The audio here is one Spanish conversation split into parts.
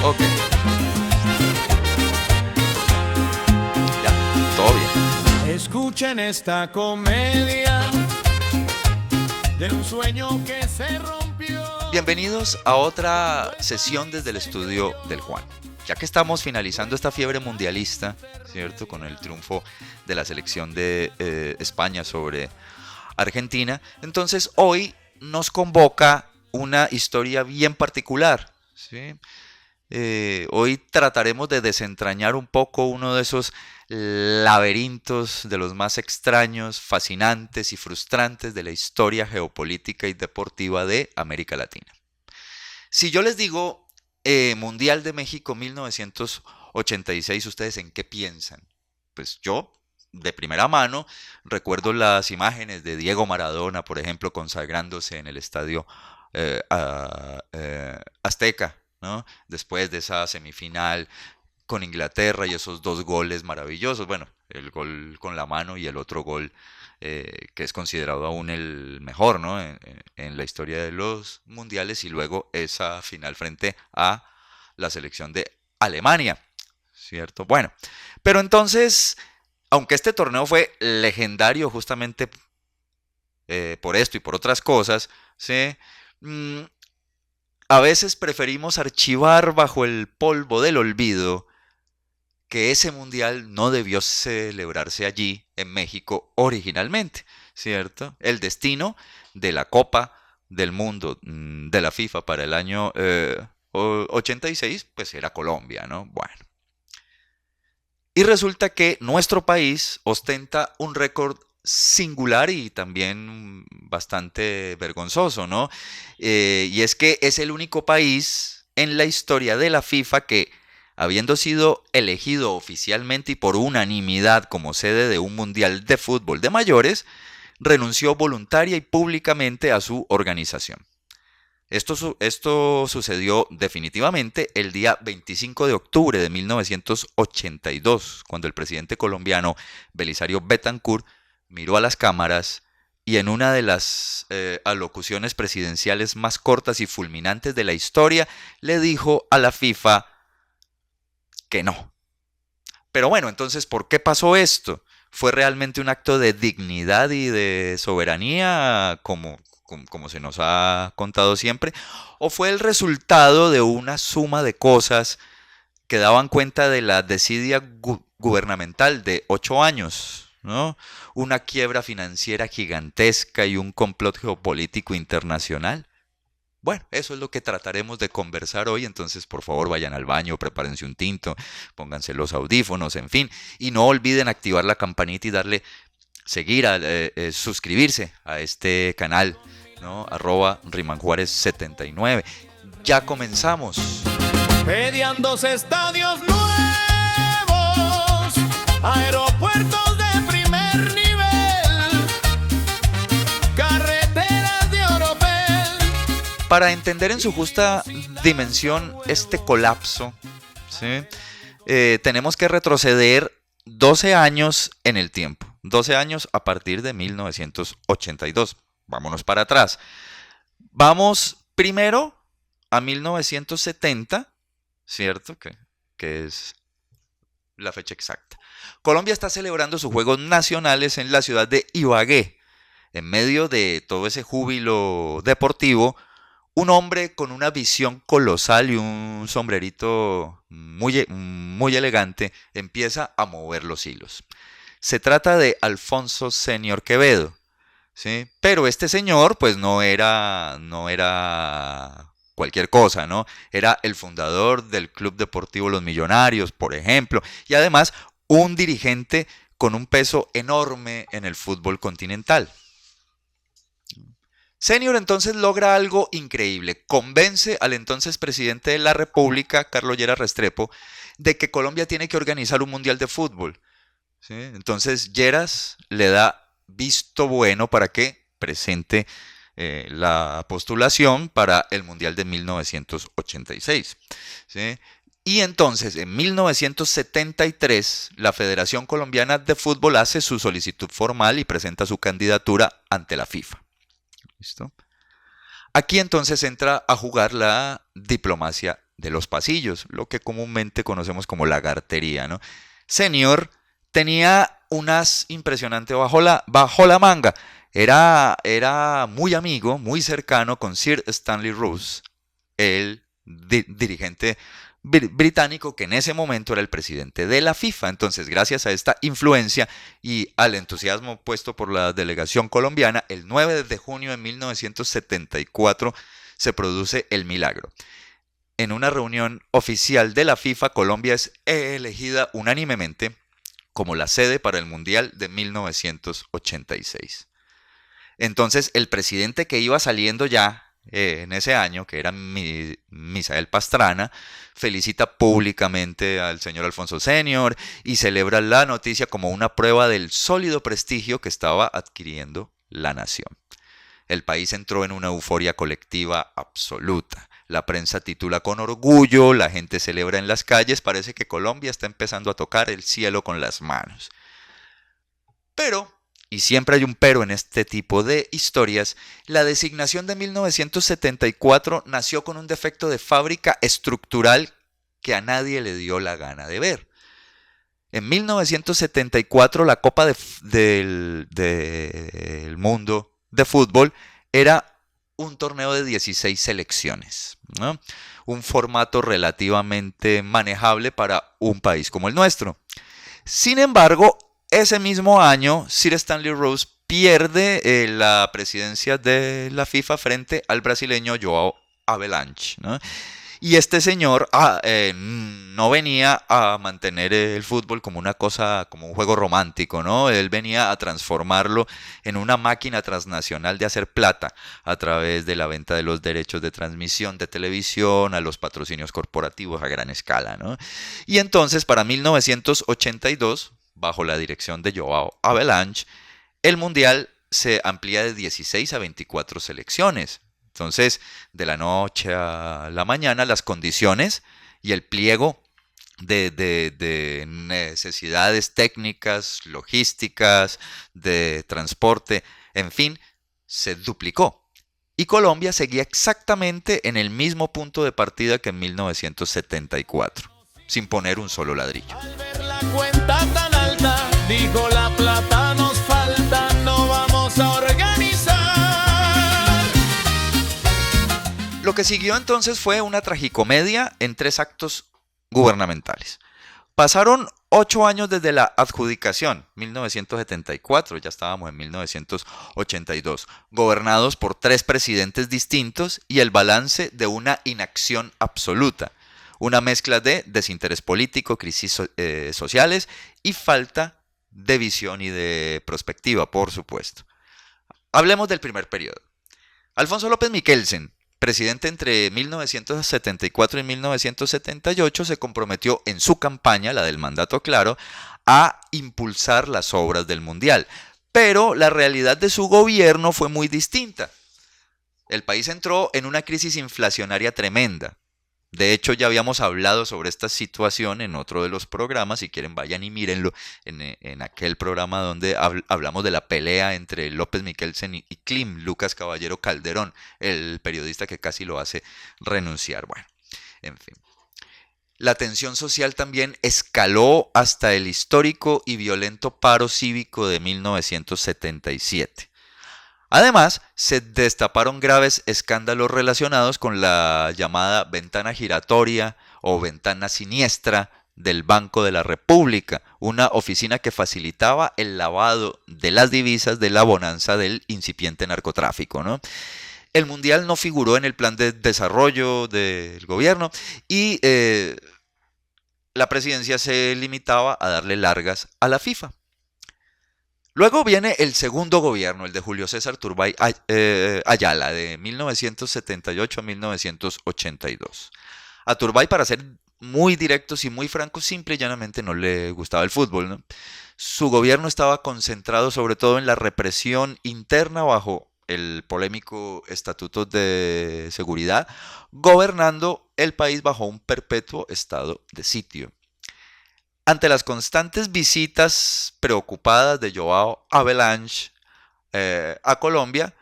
Ok, ya, todo bien. Escuchen esta comedia de un sueño que se rompió. Bienvenidos a otra sesión desde el estudio del Juan. Ya que estamos finalizando esta fiebre mundialista, ¿cierto? Con el triunfo de la selección de España sobre Argentina, entonces hoy nos convoca una historia bien particular, ¿sí? Hoy trataremos de desentrañar un poco uno de esos laberintos de los más extraños, fascinantes y frustrantes de la historia geopolítica y deportiva de América Latina. Si yo les digo Mundial de México 1986, ¿ustedes en qué piensan? Pues yo, de primera mano, recuerdo las imágenes de Diego Maradona, por ejemplo, consagrándose en el estadio Azteca, ¿no? Después de esa semifinal con Inglaterra y esos dos goles maravillosos. Bueno, el gol con la mano y el otro gol que es considerado aún el mejor, ¿no? En la historia de los mundiales, y luego esa final frente a la selección de Alemania, ¿cierto? Bueno, pero entonces, aunque este torneo fue legendario justamente por esto y por otras cosas, ¿sí? Mm, a veces preferimos archivar bajo el polvo del olvido que ese mundial no debió celebrarse allí, en México, originalmente, ¿cierto? El destino de la Copa del Mundo de la FIFA para el año 86, pues era Colombia, ¿no? Bueno. Y resulta que nuestro país ostenta un récord singular y también bastante vergonzoso, ¿no? Y es que es el único país en la historia de la FIFA que, habiendo sido elegido oficialmente y por unanimidad como sede de un mundial de fútbol de mayores, renunció voluntaria y públicamente a su organización. Esto sucedió definitivamente el día 25 de octubre de 1982, cuando el presidente colombiano Belisario Betancur miró a las cámaras y en una de las alocuciones presidenciales más cortas y fulminantes de la historia le dijo a la FIFA que no. Pero bueno, entonces, ¿por qué pasó esto? ¿Fue realmente un acto de dignidad y de soberanía, como se nos ha contado siempre? ¿O fue el resultado de una suma de cosas que daban cuenta de la desidia gubernamental de 8 años, ¿no? Una quiebra financiera gigantesca y un complot geopolítico internacional? Bueno, eso es lo que trataremos de conversar hoy, entonces por favor vayan al baño, prepárense un tinto, pónganse los audífonos, en fin, y no olviden activar la campanita y darle seguir, suscribirse a este canal, ¿no? @rimanjuárez79. Ya comenzamos. Mediando estadios nuevos, aeropuertos de primer nivel, carreteras de oropel. Para entender en su justa dimensión este colapso, ¿sí? Tenemos que retroceder 12 años en el tiempo. 12 años a partir de 1982. Vámonos para atrás. Vamos primero a 1970, ¿cierto? Que es la fecha exacta. Colombia está celebrando sus Juegos Nacionales en la ciudad de Ibagué. En medio de todo ese júbilo deportivo, un hombre con una visión colosal y un sombrerito muy elegante empieza a mover los hilos. Se trata de Alfonso Senior Quevedo, ¿sí? Pero este señor pues no era cualquier cosa, ¿no? Era el fundador del Club Deportivo Los Millonarios, por ejemplo, y además un dirigente con un peso enorme en el fútbol continental. Senior entonces logra algo increíble. Convence al entonces presidente de la República, Carlos Lleras Restrepo, de que Colombia tiene que organizar un mundial de fútbol, ¿sí? Entonces Lleras le da visto bueno para que presente la postulación para el mundial de 1986, ¿sí? Y entonces, en 1973, la Federación Colombiana de Fútbol hace su solicitud formal y presenta su candidatura ante la FIFA. ¿Listo? Aquí entonces entra a jugar la diplomacia de los pasillos, lo que comúnmente conocemos como lagartería, ¿no? Senior tenía unas impresionantes bajo la manga. Era muy amigo, muy cercano con Sir Stanley Rose, el dirigente británico que en ese momento era el presidente de la FIFA. Entonces, gracias a esta influencia y al entusiasmo puesto por la delegación colombiana, el 9 de junio de 1974 se produce el milagro. En una reunión oficial de la FIFA, Colombia es elegida unánimemente como la sede para el Mundial de 1986. Entonces, el presidente que iba saliendo ya en ese año, que era Misael Pastrana, felicita públicamente al señor Alfonso Senior y celebra la noticia como una prueba del sólido prestigio que estaba adquiriendo la nación. El país entró en una euforia colectiva absoluta. La prensa titula con orgullo, la gente celebra en las calles, parece que Colombia está empezando a tocar el cielo con las manos. Pero, y siempre hay un pero en este tipo de historias, la designación de 1974 nació con un defecto de fábrica estructural que a nadie le dio la gana de ver. En 1974 la Copa del Mundo de Fútbol era un torneo de 16 selecciones, ¿no? Un formato relativamente manejable para un país como el nuestro. Sin embargo, ese mismo año, Sir Stanley Rose pierde la presidencia de la FIFA frente al brasileño João Havelange, ¿no? Y este señor no venía a mantener el fútbol como una cosa, como un juego romántico, ¿no? Él venía a transformarlo en una máquina transnacional de hacer plata a través de la venta de los derechos de transmisión de televisión, a los patrocinios corporativos a gran escala, ¿no? Y entonces, para 1982, bajo la dirección de João Havelange, el Mundial se amplía de 16 a 24 selecciones. Entonces, de la noche a la mañana, las condiciones y el pliego de necesidades técnicas, logísticas, de transporte, en fin, se duplicó. Y Colombia seguía exactamente en el mismo punto de partida que en 1974, sin poner un solo ladrillo. Al ver la cuenta tan alta, dijo la plata nos falta, no vamos a organizar. Lo que siguió entonces fue una tragicomedia en 3 actos gubernamentales. Pasaron 8 años desde la adjudicación, 1974, ya estábamos en 1982, gobernados por 3 presidentes distintos y el balance de una inacción absoluta. Una mezcla de desinterés político, crisis sociales y falta de visión y de perspectiva, por supuesto. Hablemos del primer periodo. Alfonso López Miquelsen, presidente entre 1974 y 1978, se comprometió en su campaña, la del mandato claro, a impulsar las obras del Mundial. Pero la realidad de su gobierno fue muy distinta. El país entró en una crisis inflacionaria tremenda. De hecho, ya habíamos hablado sobre esta situación en otro de los programas. Si quieren, vayan y mírenlo en aquel programa donde hablamos de la pelea entre López Miquelsen y Klim, Lucas Caballero Calderón, el periodista que casi lo hace renunciar. Bueno, en fin. La tensión social también escaló hasta el histórico y violento paro cívico de 1977. Además, se destaparon graves escándalos relacionados con la llamada ventana giratoria o ventana siniestra del Banco de la República, una oficina que facilitaba el lavado de las divisas de la bonanza del incipiente narcotráfico, ¿no? El Mundial no figuró en el plan de desarrollo del gobierno y la presidencia se limitaba a darle largas a la FIFA. Luego viene el segundo gobierno, el de Julio César Turbay Ayala, de 1978 a 1982. A Turbay, para ser muy directos y muy francos, simple y llanamente no le gustaba el fútbol, ¿no? Su gobierno estaba concentrado sobre todo en la represión interna bajo el polémico Estatuto de Seguridad, gobernando el país bajo un perpetuo estado de sitio. Ante las constantes visitas preocupadas de João Havelange a Colombia,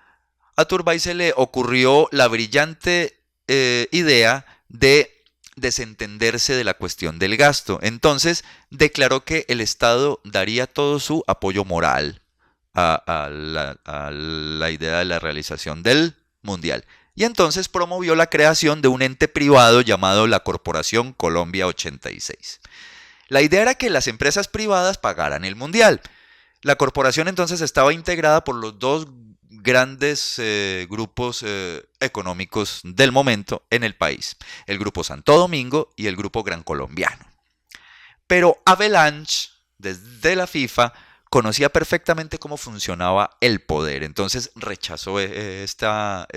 a Turbay se le ocurrió la brillante idea de desentenderse de la cuestión del gasto. Entonces declaró que el Estado daría todo su apoyo moral a la idea de la realización del Mundial. Y entonces promovió la creación de un ente privado llamado la Corporación Colombia 86. La idea era que las empresas privadas pagaran el Mundial. La corporación entonces estaba integrada por los dos grandes grupos económicos del momento en el país, el Grupo Santo Domingo y el Grupo Gran Colombiano. Pero Avalanche, desde la FIFA, conocía perfectamente cómo funcionaba el poder, entonces rechazó esta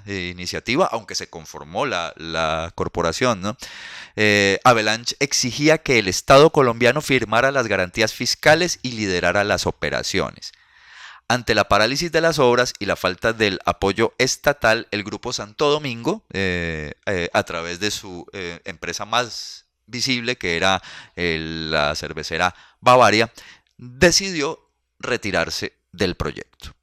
iniciativa, aunque se conformó la corporación, ¿no? Avalanche exigía que el Estado colombiano firmara las garantías fiscales y liderara las operaciones. Ante la parálisis de las obras y la falta del apoyo estatal, el Grupo Santo Domingo, a través de su empresa más visible, que era la cervecera Bavaria, decidió retirarse del proyecto.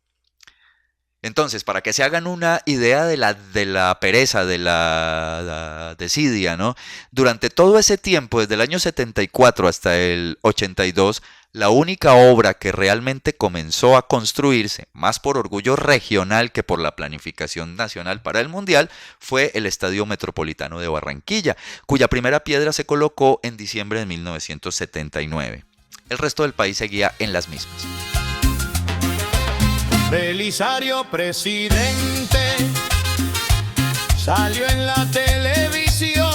Entonces, para que se hagan una idea de la pereza, de la desidia, ¿no? Durante todo ese tiempo, desde el año 74 hasta el 82, la única obra que realmente comenzó a construirse, más por orgullo regional que por la planificación nacional para el Mundial, fue el Estadio Metropolitano de Barranquilla, cuya primera piedra se colocó en diciembre de 1979. El resto del país seguía en las mismas. Belisario presidente salió en la televisión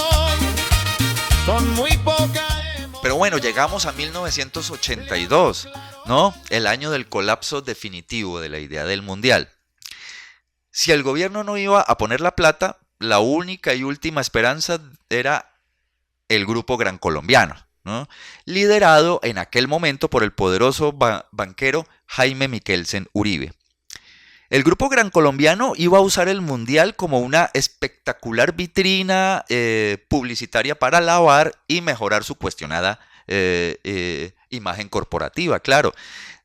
con muy poca emoción. Pero bueno, llegamos a 1982, ¿no? El año del colapso definitivo de la idea del Mundial. Si el gobierno no iba a poner la plata, la única y última esperanza era el Grupo Gran Colombiano, ¿no? Liderado en aquel momento por el poderoso banquero Jaime Michelsen Uribe. El Grupo Gran Colombiano iba a usar el Mundial como una espectacular vitrina publicitaria para lavar y mejorar su cuestionada imagen corporativa, claro.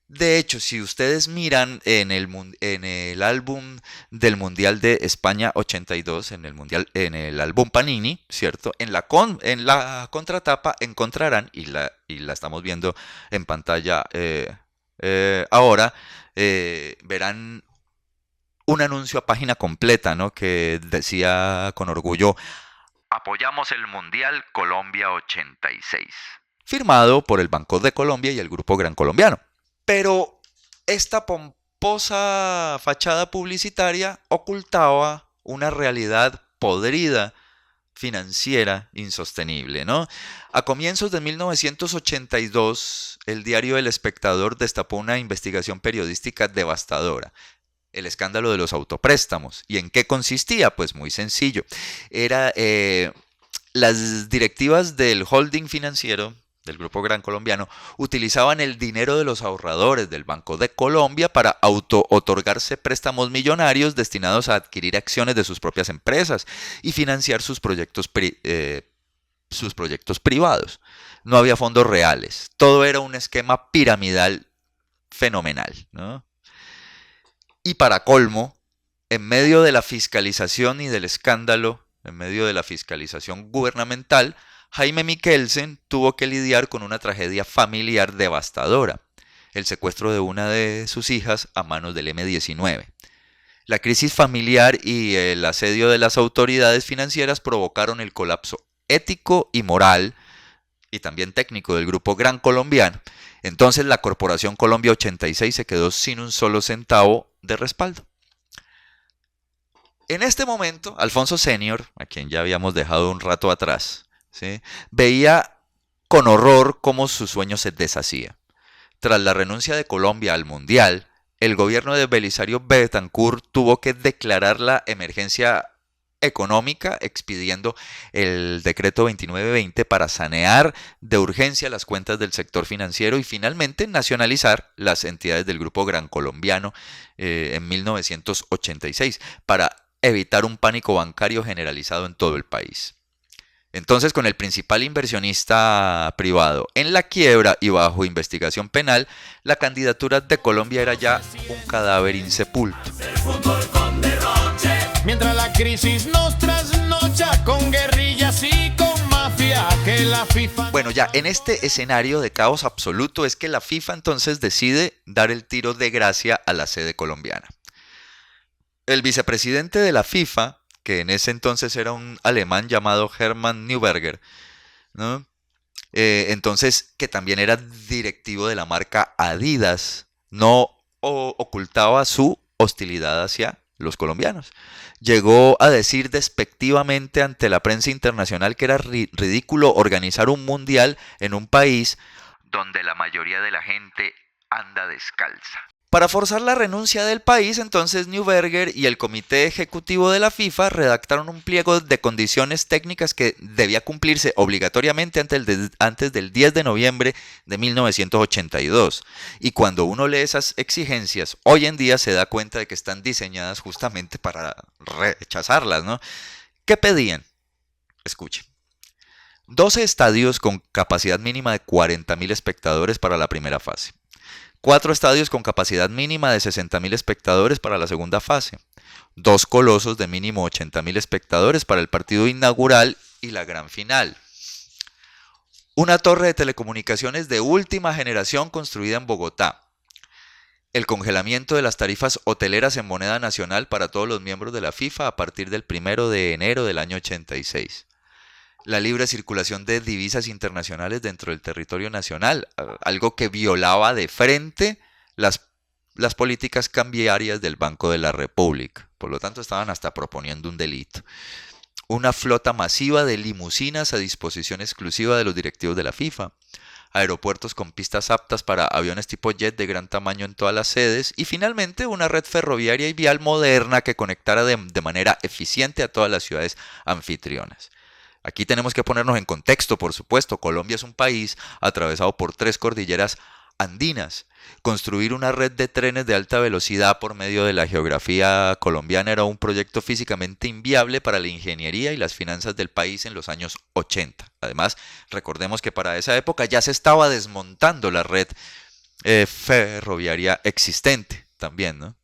De hecho, si ustedes miran en el álbum del Mundial de España 82, en el álbum Panini, ¿cierto? En la contratapa encontrarán, y la estamos viendo en pantalla ahora, verán un anuncio a página completa, ¿no? Que decía con orgullo: apoyamos el Mundial Colombia 86. Firmado por el Banco de Colombia y el Grupo Gran Colombiano. Pero esta pomposa fachada publicitaria ocultaba una realidad podrida, financiera, insostenible, ¿no? A comienzos de 1982, el diario El Espectador destapó una investigación periodística devastadora. El escándalo de los autopréstamos. ¿Y en qué consistía? Pues muy sencillo. Era las directivas del holding financiero del Grupo Gran Colombiano utilizaban el dinero de los ahorradores del Banco de Colombia para auto-otorgarse préstamos millonarios destinados a adquirir acciones de sus propias empresas y financiar sus proyectos privados. No había fondos reales. Todo era un esquema piramidal fenomenal, ¿no? Y para colmo, en medio de la fiscalización y del escándalo, en medio de la fiscalización gubernamental, Jaime Michelsen tuvo que lidiar con una tragedia familiar devastadora: el secuestro de una de sus hijas a manos del M-19. La crisis familiar y el asedio de las autoridades financieras provocaron el colapso ético y moral, y también técnico, del Grupo Gran Colombiano. Entonces la Corporación Colombia 86 se quedó sin un solo centavo de respaldo. En este momento, Alfonso Senior, a quien ya habíamos dejado un rato atrás, ¿sí?, veía con horror cómo su sueño se deshacía. Tras la renuncia de Colombia al Mundial, el gobierno de Belisario Betancur tuvo que declarar la emergencia económica, expidiendo el decreto 2920 para sanear de urgencia las cuentas del sector financiero y finalmente nacionalizar las entidades del Grupo Gran Colombiano en 1986 para evitar un pánico bancario generalizado en todo el país. Entonces, con el principal inversionista privado en la quiebra y bajo investigación penal, la candidatura de Colombia era ya un cadáver insepulto. Mientras la crisis nos trasnocha con guerrillas y con que la FIFA... Bueno, ya en este escenario de caos absoluto es que la FIFA entonces decide dar el tiro de gracia a la sede colombiana. El vicepresidente de la FIFA, que en ese entonces era un alemán llamado Hermann Neuberger, ¿no? Entonces, que también era directivo de la marca Adidas, no ocultaba su hostilidad hacia los colombianos. Llegó a decir despectivamente ante la prensa internacional que era ridículo organizar un mundial en un país donde la mayoría de la gente anda descalza. Para forzar la renuncia del país, entonces Neuberger y el comité ejecutivo de la FIFA redactaron un pliego de condiciones técnicas que debía cumplirse obligatoriamente antes del 10 de noviembre de 1982. Y cuando uno lee esas exigencias, hoy en día se da cuenta de que están diseñadas justamente para rechazarlas, ¿no? ¿Qué pedían? Escuchen. 12 estadios con capacidad mínima de 40.000 espectadores para la primera fase. 4 estadios con capacidad mínima de 60.000 espectadores para la segunda fase. 2 colosos de mínimo 80.000 espectadores para el partido inaugural y la gran final. Una torre de telecomunicaciones de última generación construida en Bogotá. El congelamiento de las tarifas hoteleras en moneda nacional para todos los miembros de la FIFA a partir del 1 de enero del año 86. La libre circulación de divisas internacionales dentro del territorio nacional, algo que violaba de frente las políticas cambiarias del Banco de la República. Por lo tanto, estaban hasta proponiendo un delito. Una flota masiva de limusinas a disposición exclusiva de los directivos de la FIFA. Aeropuertos con pistas aptas para aviones tipo jet de gran tamaño en todas las sedes. Y finalmente, una red ferroviaria y vial moderna que conectara de manera eficiente a todas las ciudades anfitrionas. Aquí tenemos que ponernos en contexto, por supuesto. Colombia es un país atravesado por 3 cordilleras andinas. Construir una red de trenes de alta velocidad por medio de la geografía colombiana era un proyecto físicamente inviable para la ingeniería y las finanzas del país en los años 80. Además, recordemos que para esa época ya se estaba desmontando la red ferroviaria existente también, ¿no?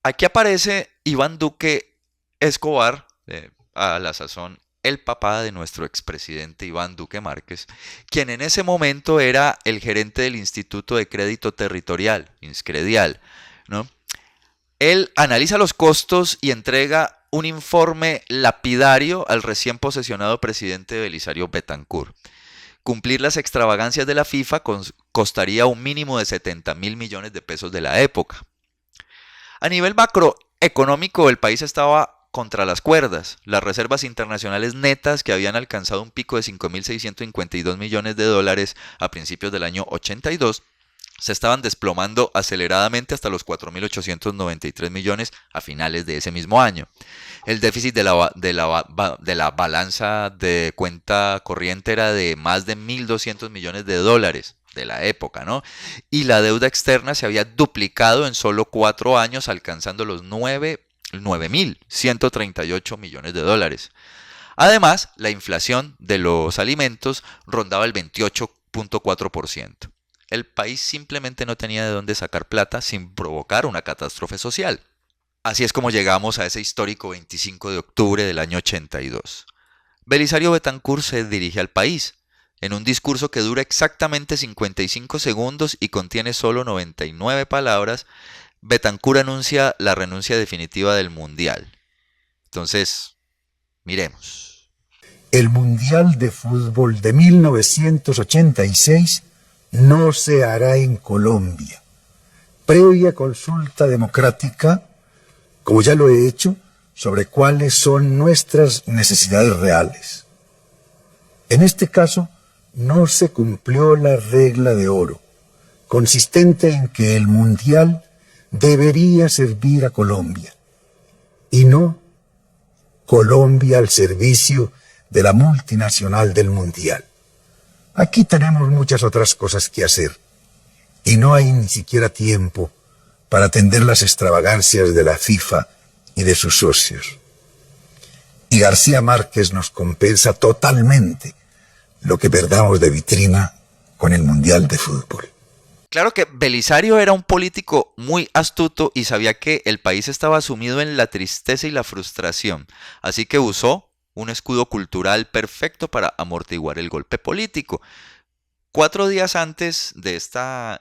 Aquí aparece Iván Duque Escobar, a la sazón el papá de nuestro expresidente Iván Duque Márquez, quien en ese momento era el gerente del Instituto de Crédito Territorial, Inscredial, ¿no? Él analiza los costos y entrega un informe lapidario al recién posesionado presidente Belisario Betancur. Cumplir las extravagancias de la FIFA costaría un mínimo de 70.000 millones de pesos de la época. A nivel macroeconómico, el país estaba contra las cuerdas. Las reservas internacionales netas, que habían alcanzado un pico de 5.652 millones de dólares a principios del año 82, se estaban desplomando aceleradamente hasta los 4.893 millones a finales de ese mismo año. El déficit de la balanza de cuenta corriente era de más de 1.200 millones de dólares de la época, ¿no? Y la deuda externa se había duplicado en solo 4 años, alcanzando los 9.138 millones de dólares. Además, la inflación de los alimentos rondaba el 28.4%. El país simplemente no tenía de dónde sacar plata sin provocar una catástrofe social. Así es como llegamos a ese histórico 25 de octubre del año 82. Belisario Betancur se dirige al país en un discurso que dura exactamente 55 segundos y contiene solo 99 palabras. Betancur anuncia la renuncia definitiva del Mundial. Entonces, miremos. El Mundial de Fútbol de 1986 no se hará en Colombia. Previa consulta democrática, como ya lo he hecho, sobre cuáles son nuestras necesidades reales. En este caso, no se cumplió la regla de oro, consistente en que el Mundial debería servir a Colombia, y no Colombia al servicio de la multinacional del Mundial. Aquí tenemos muchas otras cosas que hacer, y no hay ni siquiera tiempo para atender las extravagancias de la FIFA y de sus socios. Y García Márquez nos compensa totalmente lo que perdamos de vitrina con el Mundial de Fútbol. Claro que Belisario era un político muy astuto y sabía que el país estaba sumido en la tristeza y la frustración, así que usó un escudo cultural perfecto para amortiguar el golpe político. 4 días antes de esta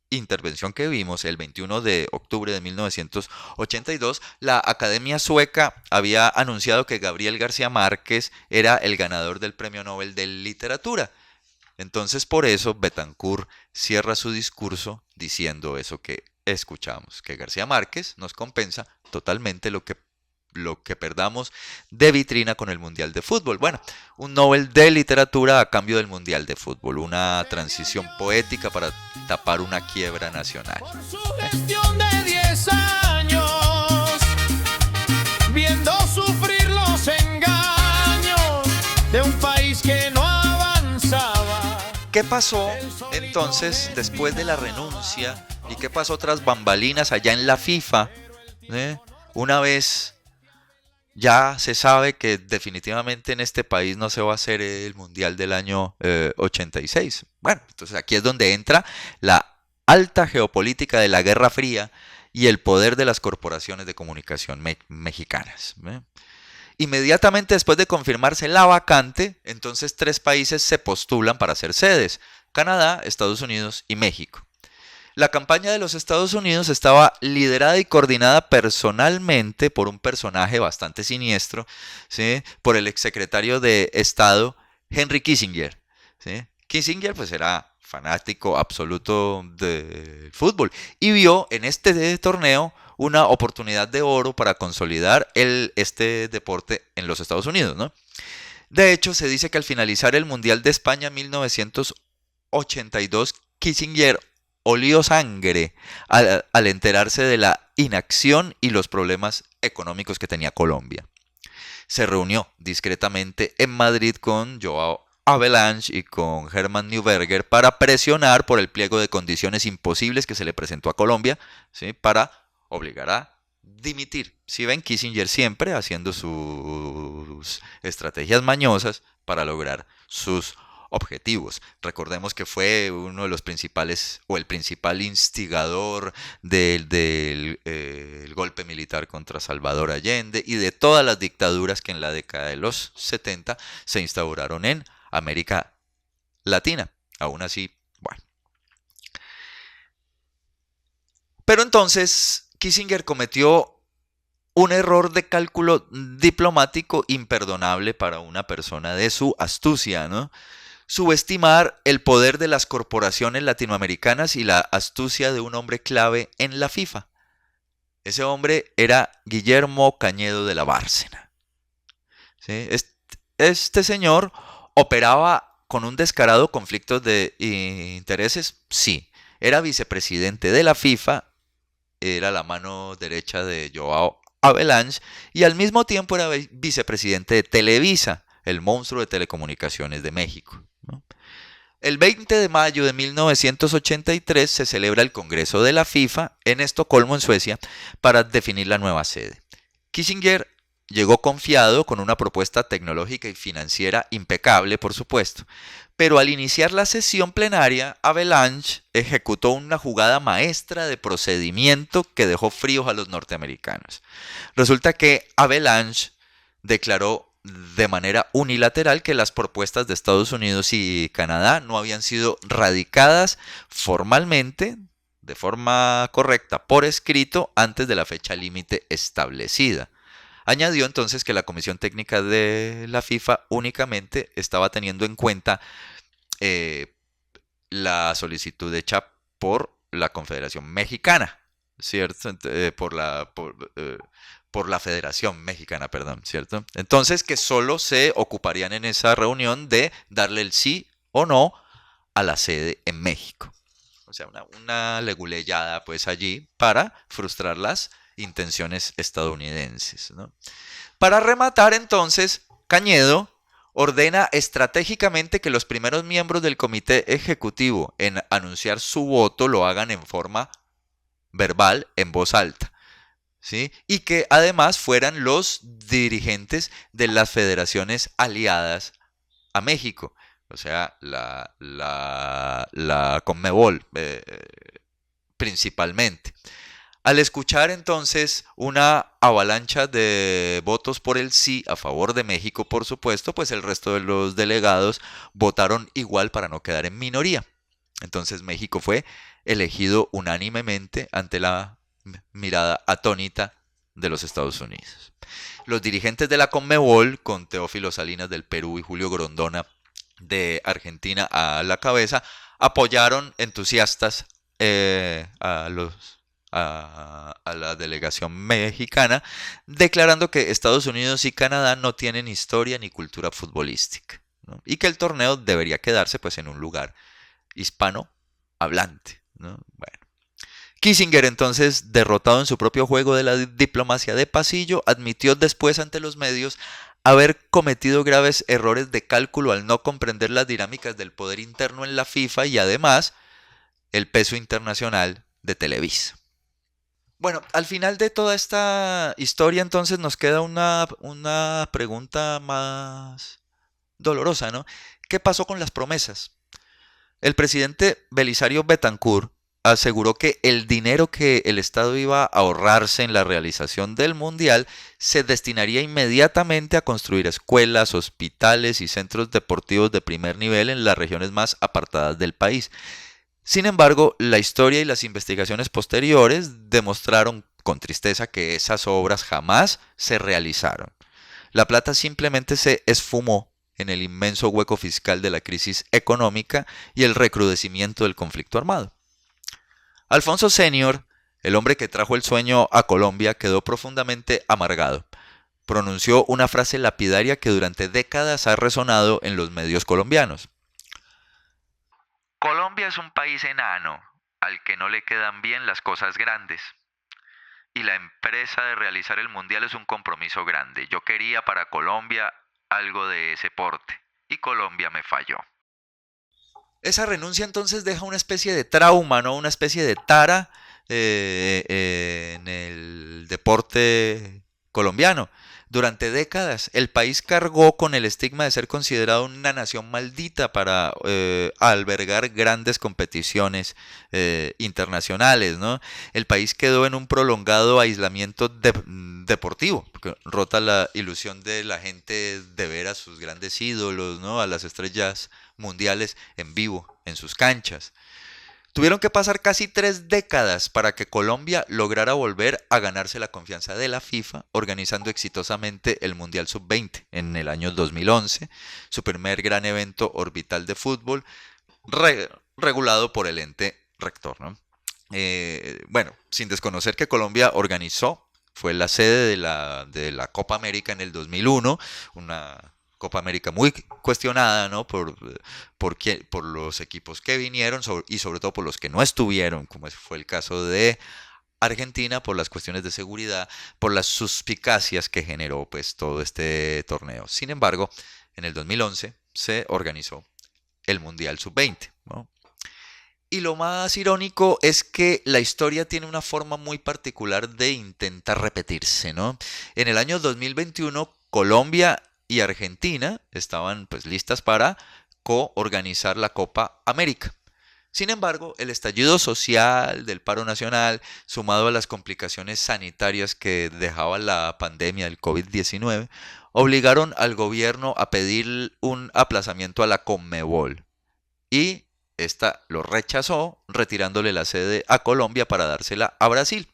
intervención que vimos, el 21 de octubre de 1982, la Academia Sueca había anunciado que Gabriel García Márquez era el ganador del Premio Nobel de Literatura. Entonces, por eso, Betancourt cierra su discurso diciendo eso que escuchamos, que García Márquez nos compensa totalmente lo que perdamos de vitrina con el Mundial de Fútbol. Bueno, un Nobel de Literatura a cambio del Mundial de Fútbol, una transición poética para tapar una quiebra nacional. Por su gestión de 10 años, viendo sufrir los engaños de un país que no avanzaba. ¿Qué pasó entonces después de la renuncia y qué pasó tras bambalinas allá en la FIFA? Una vez ya se sabe que definitivamente en este país no se va a hacer el Mundial del año 86. Bueno, entonces aquí es donde entra la alta geopolítica de la Guerra Fría y el poder de las corporaciones de comunicación mexicanas. Inmediatamente después de confirmarse la vacante, entonces 3 países se postulan para ser sedes: Canadá, Estados Unidos y México. La campaña de los Estados Unidos estaba liderada y coordinada personalmente por un personaje bastante siniestro, ¿sí? Por el exsecretario de Estado Henry Kissinger, ¿sí? Kissinger pues era fanático absoluto del fútbol y vio en este torneo una oportunidad de oro para consolidar este deporte en los Estados Unidos, ¿no? De hecho, se dice que al finalizar el Mundial de España 1982, Kissinger olió sangre al enterarse de la inacción y los problemas económicos que tenía Colombia. Se reunió discretamente en Madrid con Joao Havelange y con Hermann Neuberger para presionar por el pliego de condiciones imposibles que se le presentó a Colombia, ¿sí? Para obligar a dimitir. Si ven, Kissinger siempre haciendo sus estrategias mañosas para lograr sus objetivos. Recordemos que fue uno de los principales o el principal instigador del golpe militar contra Salvador Allende y de todas las dictaduras que en la década de los 70 se instauraron en América Latina. Aún así, bueno. Pero entonces Kissinger cometió un error de cálculo diplomático imperdonable para una persona de su astucia, ¿no? Subestimar el poder de las corporaciones latinoamericanas y la astucia de un hombre clave en la FIFA. Ese hombre era Guillermo Cañedo de la Bárcena. ¿Sí? Este señor operaba con un descarado conflicto de intereses. Sí, era vicepresidente de la FIFA, era la mano derecha de Joao Havelange y al mismo tiempo era vicepresidente de Televisa, el monstruo de telecomunicaciones de México, ¿no? El 20 de mayo de 1983 se celebra el Congreso de la FIFA en Estocolmo, en Suecia, para definir la nueva sede. Kissinger llegó confiado con una propuesta tecnológica y financiera impecable, por supuesto, pero al iniciar la sesión plenaria, Havelange ejecutó una jugada maestra de procedimiento que dejó fríos a los norteamericanos. Resulta que Havelange declaró de manera unilateral que las propuestas de Estados Unidos y Canadá no habían sido radicadas formalmente, de forma correcta, por escrito, antes de la fecha límite establecida. Añadió entonces que la Comisión Técnica de la FIFA únicamente estaba teniendo en cuenta la solicitud hecha por la Confederación Mexicana, ¿cierto? Por la Federación Mexicana, perdón, ¿cierto? Entonces que solo se ocuparían en esa reunión de darle el sí o no a la sede en México. O sea, una leguleyada pues allí para frustrar las intenciones estadounidenses, ¿no? Para rematar entonces, Cañedo ordena estratégicamente que los primeros miembros del comité ejecutivo en anunciar su voto lo hagan en forma verbal, en voz alta, ¿sí? Y que además fueran los dirigentes de las federaciones aliadas a México, o sea, la Conmebol principalmente. Al escuchar entonces una avalancha de votos por el sí a favor de México, por supuesto, pues el resto de los delegados votaron igual para no quedar en minoría. Entonces México fue elegido unánimemente ante la mirada atónita de los Estados Unidos. Los dirigentes de la Conmebol, con Teófilo Salinas del Perú y Julio Grondona de Argentina a la cabeza, apoyaron entusiastas a la delegación mexicana, declarando que Estados Unidos y Canadá no tienen historia ni cultura futbolística, ¿no? Y que el torneo debería quedarse pues en un lugar hispano hablante, ¿no? Bueno. Kissinger, entonces, derrotado en su propio juego de la diplomacia de pasillo, admitió después ante los medios haber cometido graves errores de cálculo al no comprender las dinámicas del poder interno en la FIFA y además el peso internacional de Televisa. Bueno, al final de toda esta historia entonces nos queda una pregunta más dolorosa, ¿no? ¿Qué pasó con las promesas? El presidente Belisario Betancur aseguró que el dinero que el Estado iba a ahorrarse en la realización del Mundial se destinaría inmediatamente a construir escuelas, hospitales y centros deportivos de primer nivel en las regiones más apartadas del país. Sin embargo, la historia y las investigaciones posteriores demostraron con tristeza que esas obras jamás se realizaron. La plata simplemente se esfumó en el inmenso hueco fiscal de la crisis económica y el recrudecimiento del conflicto armado. Alfonso Senior, el hombre que trajo el sueño a Colombia, quedó profundamente amargado. Pronunció una frase lapidaria que durante décadas ha resonado en los medios colombianos. Colombia es un país enano, al que no le quedan bien las cosas grandes. Y la empresa de realizar el mundial es un compromiso grande. Yo quería para Colombia algo de ese porte, y Colombia me falló. Esa renuncia entonces deja una especie de trauma, ¿no? Una especie de tara en el deporte colombiano. Durante décadas el país cargó con el estigma de ser considerado una nación maldita para albergar grandes competiciones internacionales, ¿no? El país quedó en un prolongado aislamiento deportivo, porque rota la ilusión de la gente de ver a sus grandes ídolos, ¿no? A las estrellas mundiales en vivo, en sus canchas. Tuvieron que pasar casi 3 décadas para que Colombia lograra volver a ganarse la confianza de la FIFA, organizando exitosamente el Mundial Sub-20 en el año 2011, su primer gran evento orbital de fútbol, regulado por el ente rector, ¿no? Bueno, sin desconocer que Colombia organizó, fue la sede de la Copa América en el 2001, una Copa América muy cuestionada, ¿no? por los equipos que vinieron y sobre todo por los que no estuvieron, como fue el caso de Argentina, por las cuestiones de seguridad, por las suspicacias que generó pues todo este torneo. Sin embargo, en el 2011 se organizó el Mundial Sub-20, ¿no? Y lo más irónico es que la historia tiene una forma muy particular de intentar repetirse, ¿no? En el año 2021, Colombia y Argentina estaban pues listas para coorganizar la Copa América. Sin embargo, el estallido social del paro nacional, sumado a las complicaciones sanitarias que dejaba la pandemia del COVID-19, obligaron al gobierno a pedir un aplazamiento a la Conmebol. Y esta lo rechazó, retirándole la sede a Colombia para dársela a Brasil.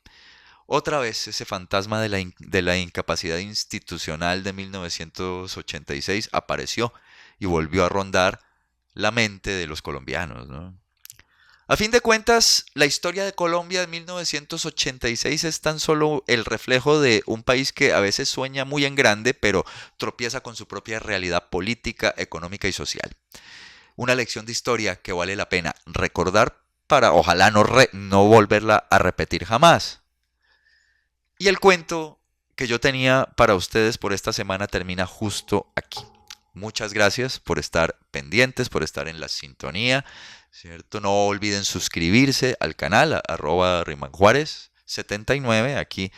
Otra vez ese fantasma de la incapacidad institucional de 1986 apareció y volvió a rondar la mente de los colombianos, ¿no? A fin de cuentas, la historia de Colombia de 1986 es tan solo el reflejo de un país que a veces sueña muy en grande, pero tropieza con su propia realidad política, económica y social. Una lección de historia que vale la pena recordar para ojalá no volverla a repetir jamás. Y el cuento que yo tenía para ustedes por esta semana termina justo aquí. Muchas gracias por estar pendientes, por estar en la sintonía, ¿cierto? No olviden suscribirse al canal @rimanjuarez79 aquí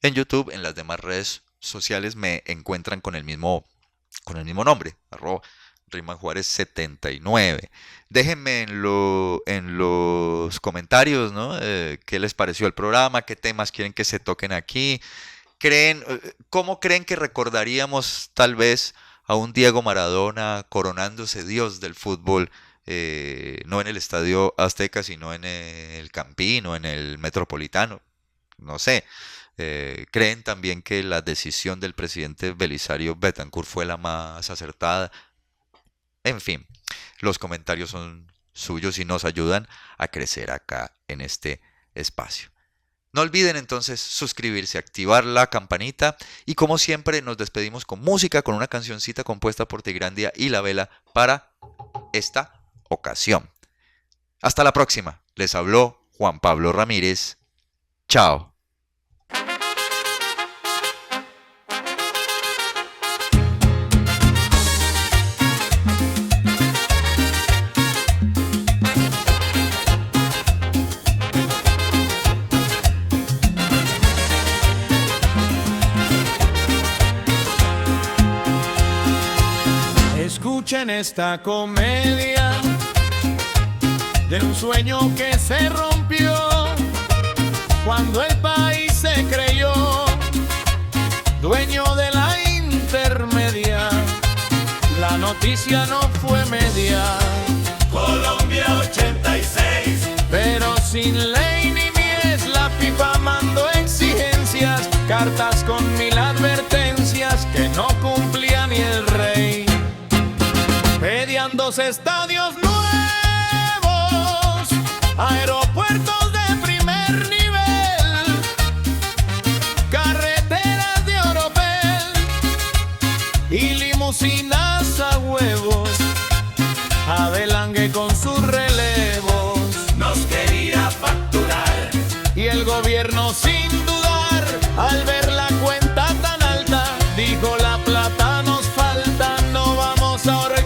en YouTube. En las demás redes sociales me encuentran con el mismo nombre, Rima Juárez 79. Déjenme en los comentarios, ¿no? ¿Qué les pareció el programa? ¿Qué temas quieren que se toquen aquí? ¿Cómo creen que recordaríamos tal vez a un Diego Maradona coronándose Dios del fútbol? No en el Estadio Azteca, sino en el Campín o en el Metropolitano. No sé. ¿Creen también que la decisión del presidente Belisario Betancur fue la más acertada? En fin, los comentarios son suyos y nos ayudan a crecer acá en este espacio. No olviden entonces suscribirse, activar la campanita y como siempre nos despedimos con música, con una cancioncita compuesta por Tigrandia y La Vela para esta ocasión. Hasta la próxima. Les habló Juan Pablo Ramírez. Chao. Escuchen esta comedia de un sueño que se rompió cuando el país se creyó dueño de la intermedia. La noticia no fue media. Colombia 86. Pero sin ley ni mies, la FIFA mandó exigencias, cartas con 1000 advertencias que no cumplía ni el rey. Pedían 2 estadios nuevos, aeropuertos de primer nivel, carreteras de oropel y limusinas a huevos. Adelangue con sus relevos. Nos quería facturar. Y el gobierno sin dudar, al ver la cuenta tan alta, dijo la plata nos falta, no vamos a organizar.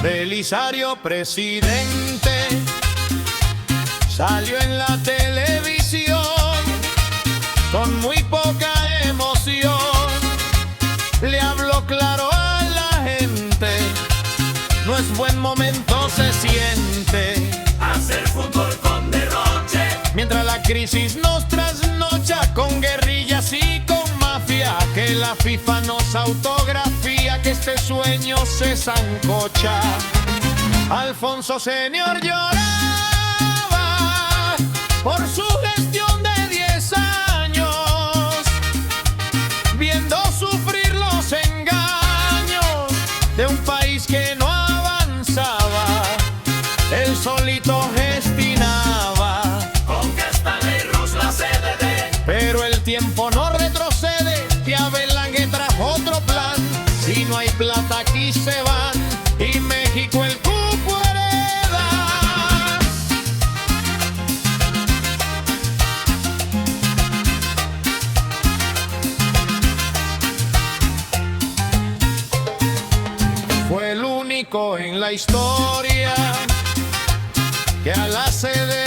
Belisario presidente salió en la televisión con muy poca emoción. Le habló claro a la gente, no es buen momento, se siente Hacer fútbol con derroche. mientras la crisis nos trasnocha con guerrillas y con mafia, que la FIFA nos autografía, que este sueño se zancocha. Alfonso Señor lloraba por su gestión de 10 años, viendo sufrir los engaños de un país que no avanzaba. Él solito gestionaba Con que Stanley Rus la CDD. pero el tiempo no retrocede, que Abelangue trajo otro plan. Si no hay plata aquí se van y México el cupo hereda. Fue el único en la historia que a la sede